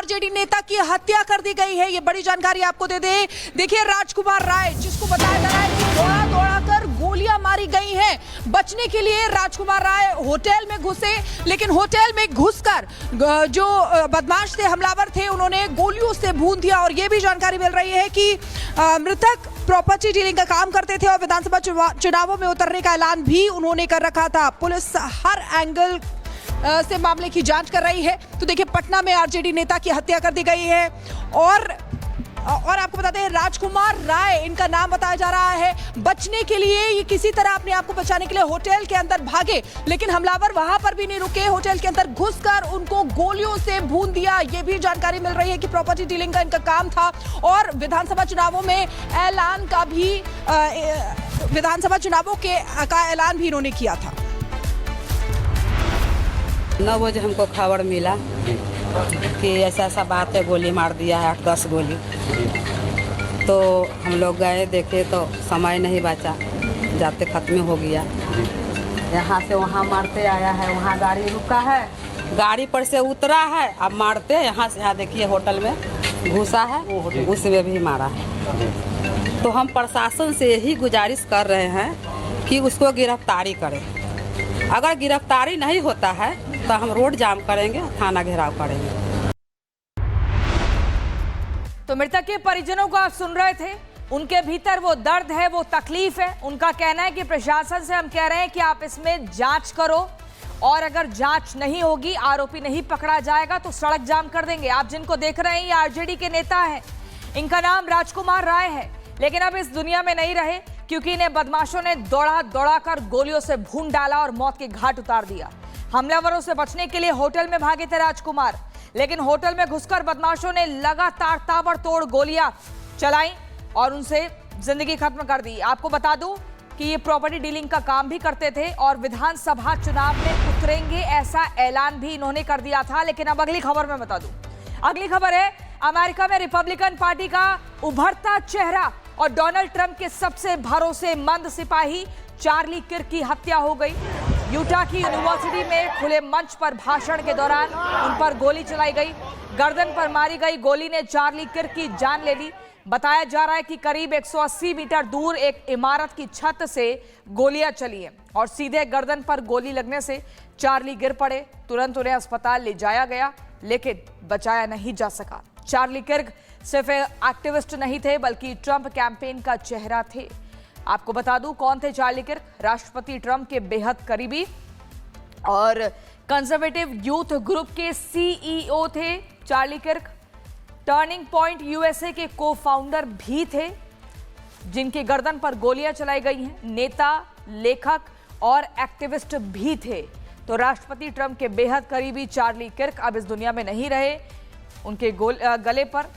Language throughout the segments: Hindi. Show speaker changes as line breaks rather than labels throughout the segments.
आरजेडी नेता की हत्या कर दी गई है। ये बड़ी जानकारी आपको दे दे। देखिए राजकुमार राय, जिसको बताया जा रहा है कि दौड़ा दौड़ा कर गोलियां मारी गई हैं। बचने के लिए राजकुमार राय होटल में घुसे, लेकिन होटल में घुसकर जो बदमाश थे, हमलावर थे, उन्होंने गोलियों से भून दिया। और ये भी जानकारी मिल रही है कि मृतक प्रॉपर्टी डीलिंग का काम करते थे और विधानसभा चुनावों में उतरने का ऐलान भी उन्होंने कर रखा था। पुलिस हर एंगल से मामले की जांच कर रही है। तो देखिए पटना में आरजेडी नेता की हत्या कर दी गई है और आपको बताते हैं राजकुमार राय इनका नाम बताया जा रहा है। बचने के लिए ये किसी तरह अपने आप को बचाने के लिए होटल के अंदर भागे, लेकिन हमलावर वहां पर भी नहीं रुके। होटल के अंदर घुसकर उनको गोलियों से भून दिया। ये भी जानकारी मिल रही है कि प्रॉपर्टी डीलिंग का इनका काम था और विधानसभा चुनावों में ऐलान का भी विधानसभा चुनावों का ऐलान भी इन्होंने किया था।
9 बजे हमको खबर मिला कि ऐसा ऐसा बात है, गोली मार दिया है 8-10 गोली। तो हम लोग गए, देखे तो समय नहीं बचा, जाते खत्म हो गया। यहाँ से वहाँ मारते आया है, वहाँ गाड़ी रुका है, गाड़ी पर से उतरा है, अब मारते यहाँ से यहाँ देखिए होटल में घुसा है, उसमें भी मारा है। तो हम प्रशासन से यही गुजारिश कर रहे हैं कि उसको गिरफ्तारी करें। अगर गिरफ्तारी नहीं होता है तो हम रोड जाम करेंगे, थाना घेराव करेंगे।
तो मृतक के परिजनों को आप सुन रहे थे। उनके भीतर वो दर्द है, वो तकलीफ है। उनका कहना है कि प्रशासन से हम कह रहे हैं कि आप इसमें जांच करो और अगर जांच नहीं होगी, आरोपी नहीं पकड़ा जाएगा तो सड़क जाम कर देंगे। आप जिनको देख रहे हैं ये आरजेडी के नेता हैं। इनका नाम राजकुमार राय है, लेकिन अब इस दुनिया में नहीं रहे क्योंकि इन्हें बदमाशों ने दौड़ा दौड़ा कर गोलियों से भून डाला और मौत के घाट उतार दिया। हमलावरों से बचने के लिए होटल में भागे थे राजकुमार, लेकिन होटल में घुसकर बदमाशों ने लगातार ताबड़तोड़ गोलियां चलाई और उनसे जिंदगी खत्म कर दी। आपको बता दूं कि ये प्रॉपर्टी डीलिंग का काम भी करते थे और विधानसभा चुनाव में उतरेंगे ऐसा ऐलान भी इन्होंने कर दिया था। लेकिन अब अगली खबर में बता दूं, अगली खबर है अमेरिका में रिपब्लिकन पार्टी का उभरता चेहरा और डोनाल्ड ट्रंप के सबसे भरोसेमंद सिपाही चार्ली किर्क की हत्या हो गई। यूटा की यूनिवर्सिटी में खुले मंच पर भाषण के दौरान उन पर गोली चलाई गई। गर्दन पर मारी गई गोली ने चार्ली किर्क की जान ले ली। बताया जा रहा है कि करीब 180 मीटर दूर एक इमारत की छत से गोलियां चली हैं और सीधे गर्दन पर गोली लगने से चार्ली गिर पड़े। तुरंत उन्हें अस्पताल ले जाया गया, लेकिन बचाया नहीं जा सका। चार्ली किर्क सिर्फ एक्टिविस्ट नहीं थे बल्कि ट्रंप कैंपेन का चेहरा थे। आपको बता दूं कौन थे चार्ली किर्क। राष्ट्रपति ट्रंप के बेहद करीबी और कंजर्वेटिव यूथ ग्रुप के सीईओ थे Charlie Kirk. Turning point USA के को फाउंडर भी थे, जिनके गर्दन पर गोलियां चलाई गई हैं। नेता, लेखक और एक्टिविस्ट भी थे। तो राष्ट्रपति ट्रंप के बेहद करीबी चार्ली किर्क अब इस दुनिया में नहीं रहे। उनके गले पर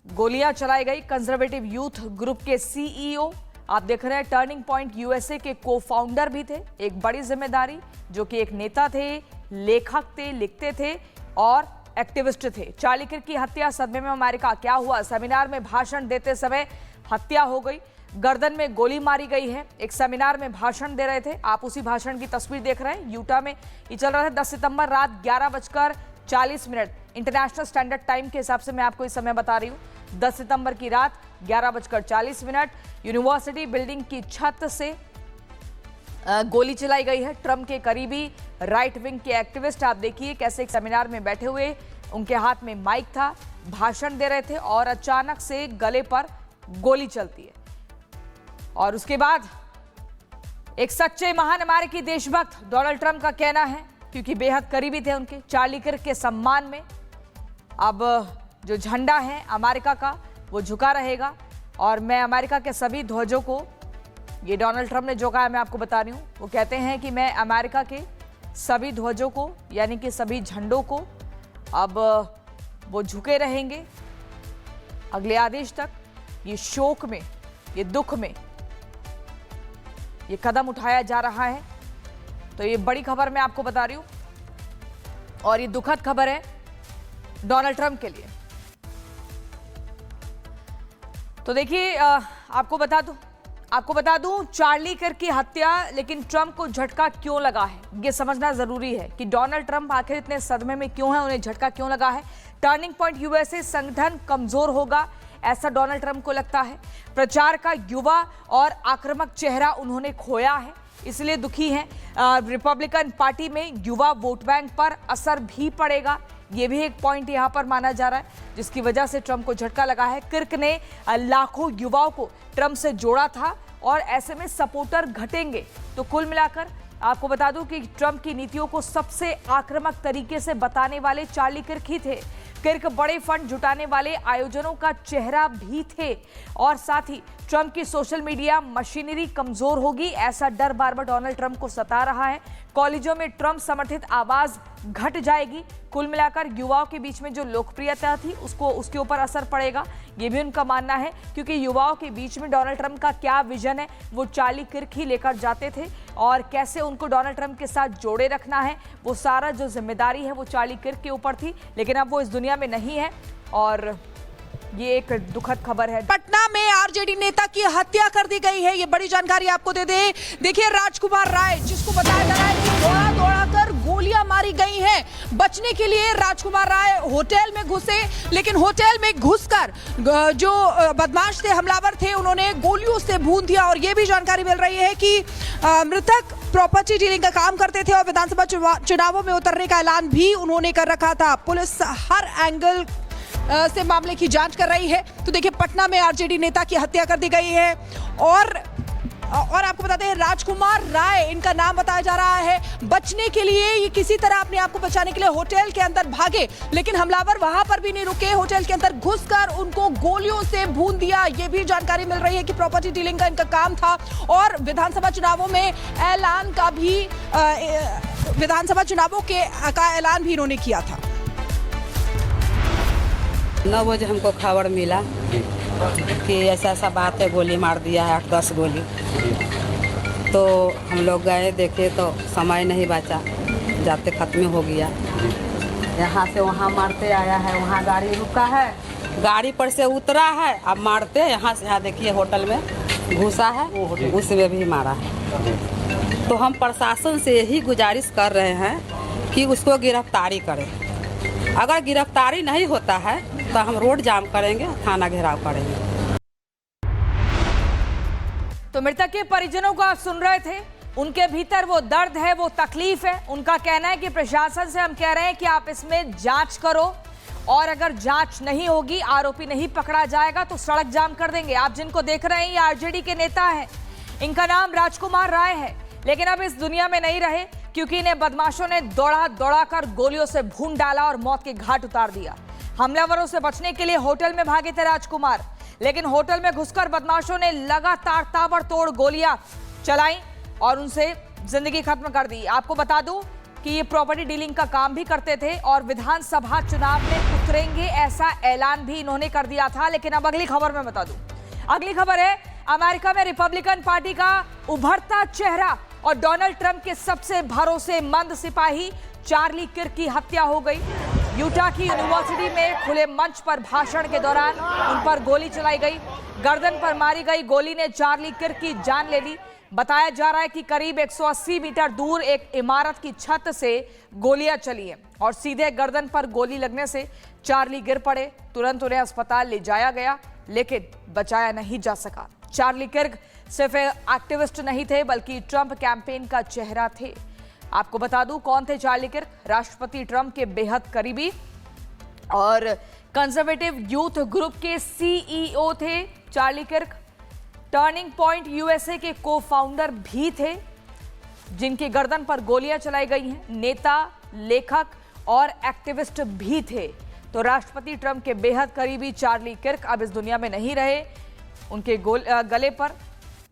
गोलियां चलाई गई। कंजर्वेटिव यूथ ग्रुप के सीईओ आप देख रहे हैं, टर्निंग पॉइंट यूएसए के को फाउंडर भी थे। एक बड़ी जिम्मेदारी, जो कि एक नेता थे, लेखक थे, लिखते थे और एक्टिविस्ट थे। चार्ली किर्क की हत्या सदमे में अमेरिका। क्या हुआ? सेमिनार में भाषण देते समय हत्या हो गई, गर्दन में गोली मारी गई है। एक सेमिनार में भाषण दे रहे थे, आप उसी भाषण की तस्वीर देख रहे हैं। यूटा में ये चल रहा था। 10 सितंबर रात 11:40 इंटरनेशनल स्टैंडर्ड टाइम के हिसाब से मैं आपको इस समय बता रही हूँ। 10 सितंबर की रात 11:40 यूनिवर्सिटी बिल्डिंग की छत से गोली चलाई गई है। ट्रंप के करीबी राइट विंग के एक्टिविस्ट आप देखिए कैसे एक सेमिनार में बैठे हुए, उनके हाथ में माइक था, भाषण दे रहे थे और अचानक से गले पर गोली चलती है। और उसके बाद एक सच्चे महान अमेरिकी देशभक्त डोनाल्ड ट्रंप का कहना है, क्योंकि बेहद करीबी थे उनके, चार्ली किर्क के सम्मान में अब जो झंडा है अमेरिका का वो झुका रहेगा। और मैं अमेरिका के सभी ध्वजों को, ये डोनाल्ड ट्रंप ने जो कहा मैं आपको बता रही हूँ, वो कहते हैं कि मैं अमेरिका के सभी ध्वजों को यानी कि सभी झंडों को अब वो झुके रहेंगे अगले आदेश तक। ये शोक में, ये दुख में ये कदम उठाया जा रहा है। तो ये बड़ी खबर मैं आपको बता रही हूँ और ये दुखद खबर है डोनाल्ड ट्रंप के लिए। तो देखिए आपको बता दूं चार्ली किर्क की हत्या, लेकिन ट्रंप को झटका क्यों लगा है ये समझना जरूरी है कि डोनाल्ड ट्रंप आखिर इतने सदमे में क्यों है, उन्हें झटका क्यों लगा है। टर्निंग पॉइंट यूएसए संगठन कमजोर होगा, ऐसा डोनाल्ड ट्रंप को लगता है। प्रचार का युवा और आक्रामक चेहरा उन्होंने खोया है, इसलिए दुखी हैं। रिपब्लिकन पार्टी में युवा वोट बैंक पर असर भी पड़ेगा, ये भी एक पॉइंट यहां पर माना जा रहा है, जिसकी वजह से ट्रंप को झटका लगा है। किर्क ने लाखों युवाओं को ट्रंप से जोड़ा था और ऐसे में सपोर्टर घटेंगे। तो कुल मिलाकर आपको बता दूं कि ट्रंप की नीतियों को सबसे आक्रामक तरीके से बताने वाले चार्ली किर्क ही थे। किर्क बड़े फंड जुटाने वाले आयोजनों का चेहरा भी थे और साथ ही ट्रंप की सोशल मीडिया मशीनरी कमजोर होगी, ऐसा डर बार बार डोनाल्ड ट्रंप को सता रहा है। कॉलेजों में ट्रंप समर्थित आवाज घट जाएगी। कुल मिलाकर युवाओं के बीच में जो लोकप्रियता थी उसके ऊपर असर पड़ेगा, ये भी उनका मानना है, क्योंकि युवाओं के बीच में डोनाल्ड ट्रंप का क्या विजन है वो चार्ली किर्क ही लेकर जाते थे और कैसे उनको डोनाल्ड ट्रंप के साथ जोड़े रखना है वो सारा जो जिम्मेदारी है वो चार्ली किर्क के ऊपर थी। लेकिन अब वो इस दुनिया में नहीं है और ये एक दुखद खबर है।
पटना में आरजेडी नेता की हत्या कर दी गई है, ये बड़ी जानकारी आपको दे दें। देखिए राजकुमार राय, जिसको बताया जा रहा है कि दौड़ा दौड़ा कर गोलियां मारी गई हैं। बचने के लिए राजकुमार राय होटल में घुसे, लेकिन होटल में घुसकर जो बदमाश थे, हमलावर थे, उन्होंने गोलियों से भून दिया। और ये भी जानकारी मिल रही है कि मृतक प्रॉपर्टी डीलिंग का काम करते थे और विधानसभा चुनावों में उतरने का ऐलान भी उन्होंने कर रखा था। पुलिस हर एंगल से मामले की जांच कर रही है। तो देखिए पटना में आरजेडी नेता की हत्या कर दी गई है और आपको बता दें राजकुमार राय इनका नाम बताया जा रहा है। बचने के लिए ये किसी तरह अपने आप को बचाने के लिए होटल के अंदर भागे, लेकिन हमलावर वहां पर भी नहीं रुके, होटल के अंदर घुसकर उनको गोलियों से भून दिया। ये भी जानकारी मिल रही है कि प्रॉपर्टी डीलिंग का इनका काम था और विधानसभा चुनावों में ऐलान का भी विधानसभा चुनावों का ऐलान भी इन्होंने किया था।
9 बजे हमको खबर मिला कि ऐसा ऐसा बात है, गोली मार दिया है 8-10 गोली। तो हम लोग गए देखे तो समय नहीं बचा, जाते खत्म हो गया। यहाँ से वहाँ मारते आया है, वहाँ गाड़ी रुका है, गाड़ी पर से उतरा है, अब मारते यहाँ से यहाँ देखिए होटल में घुसा है, उसमें भी मारा है। तो हम प्रशासन से यही गुजारिश कर रहे हैं कि उसको गिरफ्तारी करें। अगर गिरफ्तारी नहीं होता है तो हम रोड जाम करेंगे, थाना घेराव करेंगे।
तो मृतक के परिजनों को आप सुन रहे थे, उनके भीतर वो दर्द है, वो तकलीफ है। उनका कहना है कि प्रशासन से हम कह रहे हैं कि आप इसमें जांच करो और अगर जांच नहीं होगी, आरोपी नहीं पकड़ा जाएगा तो सड़क जाम कर देंगे। आप जिनको देख रहे हैं ये आरजेडी के नेता हैं, इनका नाम राजकुमार राय है, लेकिन अब इस दुनिया में नहीं रहे क्योंकि इन्हें बदमाशों ने दौड़ा दौड़ा कर गोलियों से भून डाला और मौत के घाट उतार दिया। हमलावरों से बचने के लिए होटल में भागे थे राजकुमार, लेकिन होटल में घुसकर बदमाशों ने लगातार ताबड़तोड़ गोलियां चलाई और उनसे जिंदगी खत्म कर दी। आपको बता दूं कि ये प्रॉपर्टी डीलिंग का काम भी करते थे और विधानसभा चुनाव में उतरेंगे ऐसा ऐलान भी इन्होंने कर दिया था। लेकिन अब अगली खबर में बता दूं, अगली खबर है अमेरिका में रिपब्लिकन पार्टी का उभरता चेहरा और डोनाल्ड ट्रंप के सबसे भरोसेमंद सिपाही चार्ली किर्क की हत्या हो गई। यूटा की यूनिवर्सिटी में खुले मंच पर भाषण के दौरान उन पर गोली चलाई गई। गर्दन पर मारी गई गोली ने चार्ली किर्क की जान ले ली। बताया जा रहा है कि करीब 180 मीटर दूर एक इमारत की छत से गोलियां चली हैं और सीधे गर्दन पर गोली लगने से चार्ली गिर पड़े। तुरंत उन्हें अस्पताल ले जाया गया, लेकिन बचाया नहीं जा सका। चार्ली किर्क सिर्फ एक्टिविस्ट नहीं थे बल्कि ट्रंप कैंपेन का चेहरा थे। आपको बता दूं कौन थे चार्ली किर्क? राष्ट्रपति ट्रंप के बेहद करीबी और कंजर्वेटिव यूथ ग्रुप के सीईओ थे Charlie Kirk. Turning point USA के को फाउंडर भी थे, जिनकी गर्दन पर गोलियां चलाई गई हैं। नेता, लेखक और एक्टिविस्ट भी थे। तो राष्ट्रपति ट्रंप के बेहद करीबी चार्ली किर्क अब इस दुनिया में नहीं रहे। उनके गले पर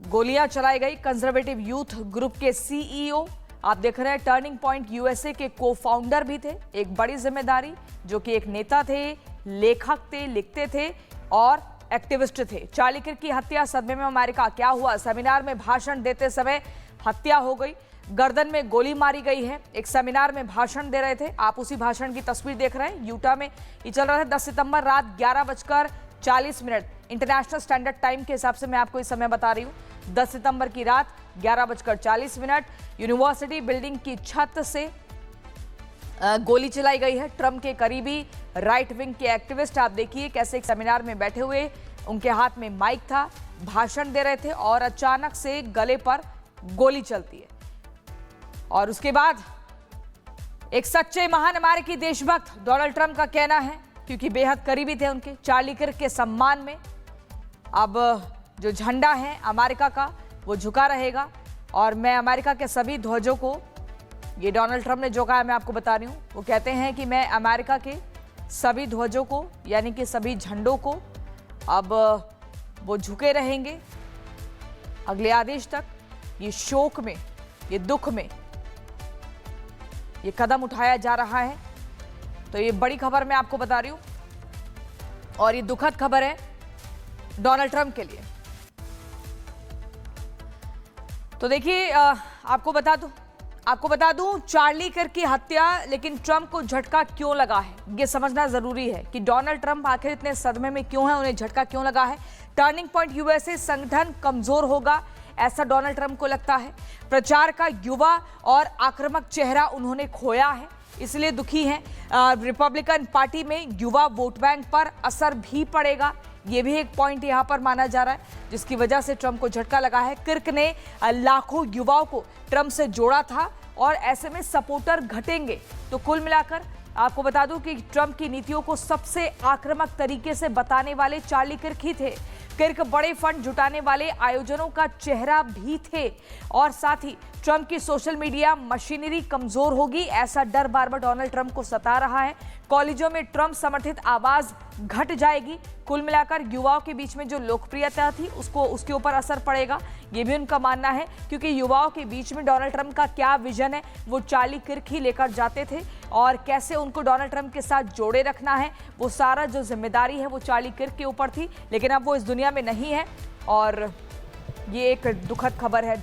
गोलियां चलाई गई। कंजर्वेटिव यूथ ग्रुप के सीईओ आप देख रहे हैं, टर्निंग पॉइंट यूएसए के को फाउंडर भी थे। एक बड़ी जिम्मेदारी, जो कि एक नेता थे, लेखक थे, लिखते थे और एक्टिविस्ट थे। चार्ली किर्क की हत्या सदमे में अमेरिका। क्या हुआ? सेमिनार में भाषण देते समय हत्या हो गई, गर्दन में गोली मारी गई है। एक सेमिनार में भाषण दे रहे थे, आप उसी भाषण की तस्वीर देख रहे हैं। यूटा में ये चल रहा था। 10 सितंबर रात 11:40 इंटरनेशनल स्टैंडर्ड टाइम के हिसाब से मैं आपको इस समय बता रही हूँ। 10 सितंबर की रात 11:40 यूनिवर्सिटी बिल्डिंग की छत से गोली चलाई गई है। ट्रंप के करीबी राइट विंग के एक्टिविस्ट आप देखिए कैसे एक सेमिनार में बैठे हुए, उनके हाथ में माइक था, भाषण दे रहे थे और अचानक से गले पर गोली चलती है। और उसके बाद एक सच्चे महान अमेरिकी देशभक्त डोनाल्ड ट्रंप का कहना है, क्योंकि बेहद करीबी थे उनके, चार्ली किर्क के सम्मान में अब जो झंडा है अमेरिका का वो झुका रहेगा और मैं अमेरिका के सभी ध्वजों को, ये डोनाल्ड ट्रंप ने जो कहा मैं आपको बता रही हूँ, वो कहते हैं कि मैं अमेरिका के सभी ध्वजों को यानी कि सभी झंडों को अब वो झुके रहेंगे अगले आदेश तक। ये शोक में, ये दुख में ये कदम उठाया जा रहा है। तो ये बड़ी खबर मैं आपको बता रही हूं और ये दुखद खबर है डोनाल्ड ट्रंप के लिए। तो देखिए आपको बता दूं चार्ली किर्क की हत्या, लेकिन ट्रंप को झटका क्यों लगा है ये समझना जरूरी है कि डोनाल्ड ट्रंप आखिर इतने सदमे में क्यों है, उन्हें झटका क्यों लगा है। टर्निंग पॉइंट यूएसए संगठन कमजोर होगा ऐसा डोनाल्ड ट्रंप को लगता है। प्रचार का युवा और आक्रामक चेहरा उन्होंने खोया है, इसलिए दुखी हैं। रिपब्लिकन पार्टी में युवा वोट बैंक पर असर भी पड़ेगा, ये भी एक पॉइंट यहां पर माना जा रहा है, जिसकी वजह से ट्रंप को झटका लगा है। किर्क ने लाखों युवाओं को ट्रंप से जोड़ा था और ऐसे में सपोर्टर घटेंगे। तो कुल मिलाकर आपको बता दूं कि ट्रंप की नीतियों को सबसे आक्रामक तरीके से बताने वाले चार्ली किर्क ही थे। किर्क बड़े फंड जुटाने वाले आयोजनों का चेहरा भी थे और साथ ही ट्रंप की सोशल मीडिया मशीनरी कमजोर होगी ऐसा डर बार बार डोनाल्ड ट्रंप को सता रहा है। कॉलेजों में ट्रंप समर्थित आवाज घट जाएगी। कुल मिलाकर युवाओं के बीच में जो लोकप्रियता थी उसके ऊपर असर पड़ेगा, ये भी उनका मानना है, क्योंकि युवाओं के बीच में डोनाल्ड ट्रंप का क्या विजन है वो चार्ली किर्क ही लेकर जाते थे और कैसे उनको डोनाल्ड ट्रंप के साथ जोड़े रखना है वो सारा जो जिम्मेदारी है वो चार्ली किर्क के ऊपर थी। लेकिन अब वो इस दुनिया में नहीं है और ये एक दुखद खबर है